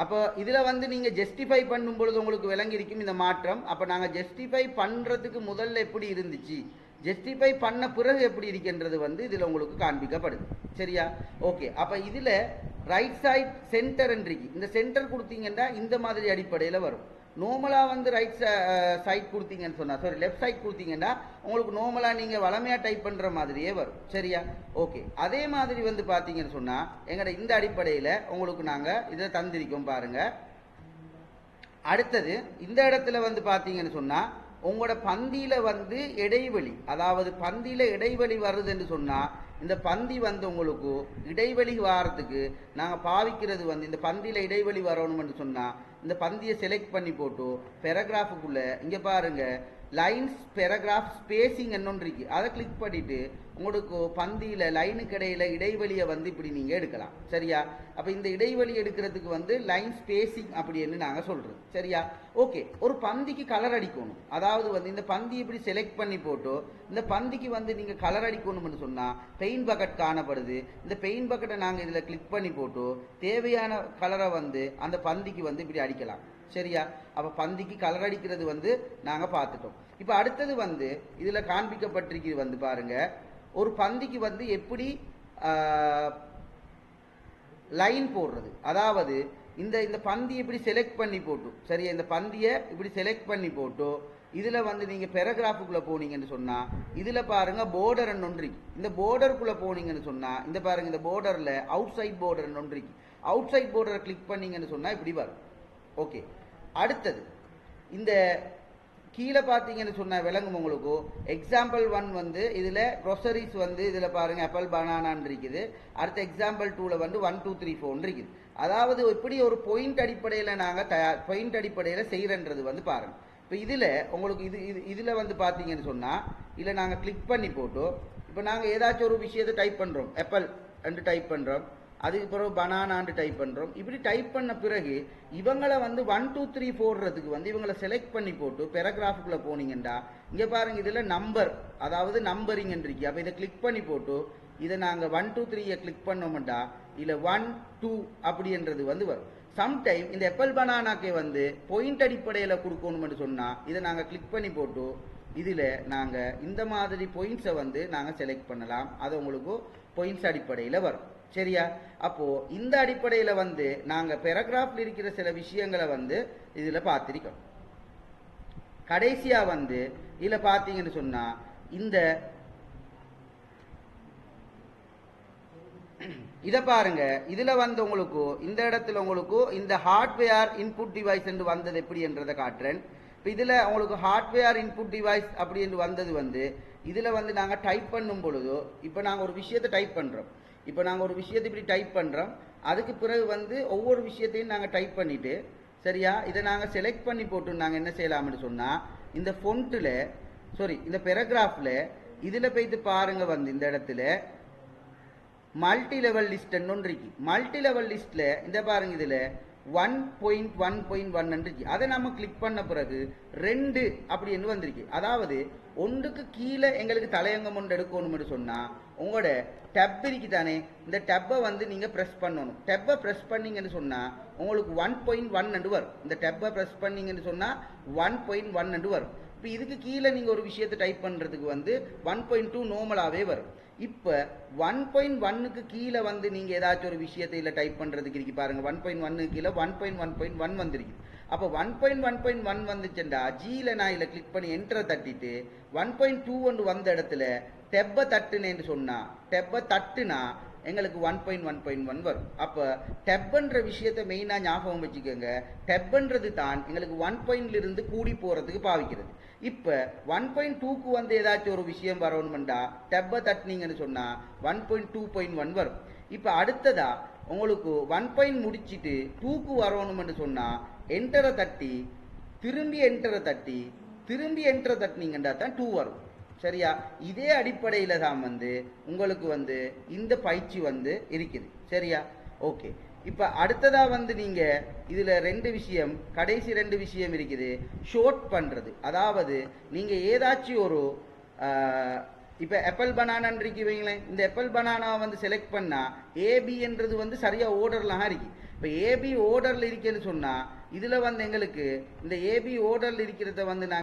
அப்போ இதில் வந்து நீங்கள் ஜஸ்டிஃபை பண்ணும் பொழுது உங்களுக்கு விளங்கியிருக்கும் இந்த மாற்றம். அப்போ நாங்கள் ஜஸ்டிஃபை பண்ணுறதுக்கு முதல்ல எப்படி இருந்துச்சு, ஜஸ்டிஃபை பண்ண பிறகு எப்படி இருக்கின்றது வந்து இதில் உங்களுக்கு காண்பிக்கப்படுது. சரியா? ஓகே. அப்போ இதில் ரைட் சைட் சென்டர் இருக்கு. இந்த சென்டர் கொடுத்தீங்கன்னா இந்த மாதிரி அடிப்படையில் வரும். நார்மலாக வந்து ரைட் சைட் கொடுத்தீங்கன்னு சொன்னால், சாரி லெஃப்ட் சைட் கொடுத்தீங்கன்னா உங்களுக்கு நார்மலாக நீங்கள் வளமையாக டைப் பண்ணுற மாதிரியே வரும். சரியா? ஓகே. அதே மாதிரி வந்து பார்த்தீங்கன்னு சொன்னால் எங்களோட இந்த அடிப்படையில் உங்களுக்கு நாங்கள் இதை தந்திருக்கோம் பாருங்கள். அடுத்தது இந்த இடத்துல வந்து பார்த்தீங்கன்னு சொன்னால் உங்களோட பந்தியில் வந்து இடைவெளி, அதாவது பந்தியில் இடைவெளி வருதுன்னு சொன்னால் இந்த பந்தி வந்து உங்களுக்கு இடைவெளி வாரத்துக்கு நாங்கள் பாவிக்கிறது வந்து இந்த பந்தியில் இடைவெளி வரணும்னு சொன்னால் இந்த பந்தியை செலக்ட் பண்ணி போட்டு பேராகிராஃபுக்குள்ளே இங்கே பாருங்கள் லைன்ஸ் பேராகிராஃப் ஸ்பேசிங் என்னொன்று இருக்கு, அதை கிளிக் பண்ணிவிட்டு உங்களுக்கு பந்தியில் லைனுக்கு இடையில இடைவெளியை வந்து இப்படி நீங்கள் எடுக்கலாம். சரியா? அப்போ இந்த இடைவெளி எடுக்கிறதுக்கு வந்து லைன் ஸ்பேசிங் அப்படின்னு நாங்கள் சொல்கிறோம். சரியா? ஓகே. ஒரு பந்திக்கு கலர் அடிக்கணும், அதாவது வந்து இந்த பந்தி இப்படி செலக்ட் பண்ணி போட்டு இந்த பந்திக்கு வந்து நீங்கள் கலர் அடிக்கணும்னு சொன்னால் பெயிண்ட் பக்கெட் காணப்படுது. இந்த பெயிண்ட் பக்கெட்டை நாங்கள் இதில் கிளிக் பண்ணி போட்டு தேவையான கலரை வந்து அந்த பந்திக்கு வந்து இப்படி அடிக்கலாம். சரியா? அப்போ பந்திக்கு கலர் அடிக்கிறது வந்து நாங்கள் பார்த்துட்டோம். இப்போ அடுத்தது வந்து இதில் காண்பிக்கப்பட்டிருக்கிறது வந்து பாருங்க, ஒரு பந்திக்கு வந்து எப்படி லைன் போடுறது, அதாவது இந்த இந்த பந்தி இப்படி செலக்ட் பண்ணி போட்டு, சரியா, இந்த பந்தியை இப்படி செலக்ட் பண்ணி போட்டு இதில் வந்து நீங்கள் பேராகிராஃபுக்குள்ளே போனீங்கன்னு சொன்னால் இதில் பாருங்கள் போர்டர் ஒன்று இருக்கு. இந்த போர்டருக்குள்ளே போனீங்கன்னு சொன்னால் இந்த பாருங்கள் இந்த போர்டரில் அவுட் சைட் போர்டர் ஒன்று இருக்கு. அவுட் சைட் போர்டரை கிளிக் பண்ணீங்கன்னு சொன்னால் இப்படி வரும். ஓகே. அடுத்தது இந்த கீழே பார்த்தீங்கன்னு சொன்னால் விளங்கும் உங்களுக்கு. எக்ஸாம்பிள் 1 வந்து இதில் க்ரோசரிஸ் வந்து இதில் பாருங்கள் ஆப்பிள் பனானான்னு இருக்குது. அடுத்த எக்ஸாம்பிள் 2ல் வந்து 1 2 3 4 இருக்குது. அதாவது எப்படி ஒரு பாயிண்ட் அடிப்படையில் நாங்கள் பாயிண்ட் அடிப்படையில் செய்கிறன்றது வந்து பாருங்கள். இப்போ இதில் உங்களுக்கு இதில் வந்து பார்த்தீங்கன்னு சொன்னால் இதில் நாங்கள் கிளிக் பண்ணி போட்டு இப்போ நாங்கள் ஏதாச்சும் ஒரு விஷயத்தை டைப் பண்ணுறோம், ஆப்பிள் என்று டைப் பண்ணுறோம், அதுக்கு பிறகு பனானான்னு டைப் பண்ணுறோம். இப்படி டைப் பண்ண பிறகு இவங்களை வந்து 1 2 3 போடுறதுக்கு வந்து இவங்களை செலக்ட் பண்ணி போட்டு பேராகிராஃபுக்குள்ளே போனீங்கன்னா இங்கே பாருங்கள் இதில் நம்பர், அதாவது நம்பரிங் இருக்கு. அப்போ இதை கிளிக் பண்ணி போட்டு இதை நாங்கள் 1 2 3 கிளிக் பண்ணோம்டா இல்லை 1 2 அப்படின்றது வந்து வரும். சம்டைம் இந்த ஆப்பிள் பனானாக்கே வந்து பாயிண்ட் அடிப்படையில் கொடுக்கணும்னு சொன்னால் இதை நாங்கள் கிளிக் பண்ணி போட்டு இதில் நாங்கள் இந்த மாதிரி பாயிண்ட்ஸை வந்து நாங்கள் செலக்ட் பண்ணலாம். அது உங்களுக்கு பாயிண்ட்ஸ் அடிப்படையில் வரும். சரியா? அப்போ இந்த அடிப்படையில் வந்து நாங்கள் பேராகிராஃபில் இருக்கிற சில விஷயங்களை வந்து இதில் பார்த்திருக்கோம். கடைசியாக வந்து இதில் பார்த்தீங்கன்னு சொன்னால் இந்த இதை பாருங்க, இதில் வந்து உங்களுக்கு இந்த இடத்துல உங்களுக்கு இந்த ஹார்ட்வேர் இன்புட் டிவைஸ் என்று வந்தது எப்படி என்றதை காட்டுறேன். இப்போ இதில் உங்களுக்கு ஹார்ட்வேர் இன்புட் டிவைஸ் அப்படி என்று வந்தது வந்து இதில் வந்து நாங்கள் டைப் பண்ணும் பொழுதோ இப்போ நாங்கள் ஒரு விஷயத்தை டைப் பண்ணுறோம். இப்போ நாங்கள் ஒரு விஷயத்தை இப்படி டைப் பண்ணுறோம், அதுக்கு பிறகு வந்து ஒவ்வொரு விஷயத்தையும் நாங்கள் டைப் பண்ணிவிட்டு சரியா இதை நாங்கள் செலக்ட் பண்ணி போட்டு நாங்கள் என்ன செய்யலாம்னு சொன்னால் இந்த ஃபொண்ட்டில் சாரி இந்த பேராகிராஃபில் இதில் போய்த்து பாருங்கள் வந்து இந்த இடத்துல மல்டி லெவல் லிஸ்ட்ன்னு ஒன்று இருக்கு. மல்டி லெவல் லிஸ்ட்டில் இந்த பாருங்கள் இதில் 1.1.1 இருக்கு. அதை நம்ம கிளிக் பண்ண பிறகு 2 அப்படின்னு வந்திருக்கு. அதாவது ஒன்றுக்கு கீழே எங்களுக்கு தலையங்கம் ஒன்று எடுக்கணும்னு சொன்னால் உங்களோட டப் இருக்கு தானே, இந்த டப்பை வந்து நீங்கள் ப்ரெஸ் பண்ணணும். டப்பை ப்ரெஸ் பண்ணிங்கன்னு சொன்னால் உங்களுக்கு 1.1 வரும். இந்த டப்பை ப்ரெஸ் பண்ணிங்கன்னு சொன்னால் 1.1 வரும். இப்போ இதுக்கு கீழே நீங்கள் ஒரு விஷயத்தை டைப் பண்ணுறதுக்கு வந்து 1.2 நார்மலாகவே வரும். இப்போ 1.1க்கு கீழே வந்து நீங்கள் ஏதாச்சும் ஒரு விஷயத்தை இல்லை டைப் பண்ணுறதுக்கு இருக்கு பாருங்கள். 1.1க்கு கீழே 1.1.1 வந்துருக்கு. அப்போ 1.1.1 வந்துச்சுண்டா ஜியில் நான் இதில் கிளிக் பண்ணி என்டரை தட்டிட்டு 1.2 வந்த இடத்துல டெப்பை தட்டுனேன்னு சொன்னால் டெப்பை தட்டுனா எங்களுக்கு 1.1.1 வரும். அப்போ டெப்புன்ற விஷயத்தை மெயினாக ஞாபகம் வச்சுக்கோங்க. டெப்புன்றது தான் எங்களுக்கு 1.0 கூடி போகிறதுக்கு பாவிக்கிறது. இப்போ 1.2க்கு வந்து ஏதாச்சும் ஒரு விஷயம் வரணுமெண்டா டெப்பை தட்டினீங்கன்னு சொன்னால் 1.2.1 வரும். இப்போ அடுத்ததா உங்களுக்கு 1 முடிச்சுட்டு 2க்கு வரணும்னு சொன்னால் என்டரை தட்டி திரும்பி என்டரை தட்டி திரும்பி என்டரை தட்டினீங்கன்னா தான் 2 வரும். சரியா? இதே அடிப்படையில் தான் வந்து உங்களுக்கு வந்து இந்த பயிற்சி வந்து இருக்குது. சரியா? ஓகே. இப்போ அடுத்ததாக வந்து நீங்கள் இதில் 2 விஷயம், கடைசி 2 விஷயம் இருக்குது. ஷோர்ட் பண்ணுறது, அதாவது நீங்கள் ஏதாச்சும் ஒரு இப்போ ஆப்பிள் பனானான்னு இருக்கு வைங்களேன். இந்த ஆப்பிள் பனானா வந்து செலக்ட் பண்ணால் ஏபின்றது வந்து சரியாக ஓர்டர்லாம் இருக்கு. இப்போ ஏபி ஓர்டரில் இருக்கேன்னு சொன்னால் இதில் வந்து எங்களுக்கு இந்த ஏபி ஓர்டரில் இருக்கிறத வந்து நாங்கள்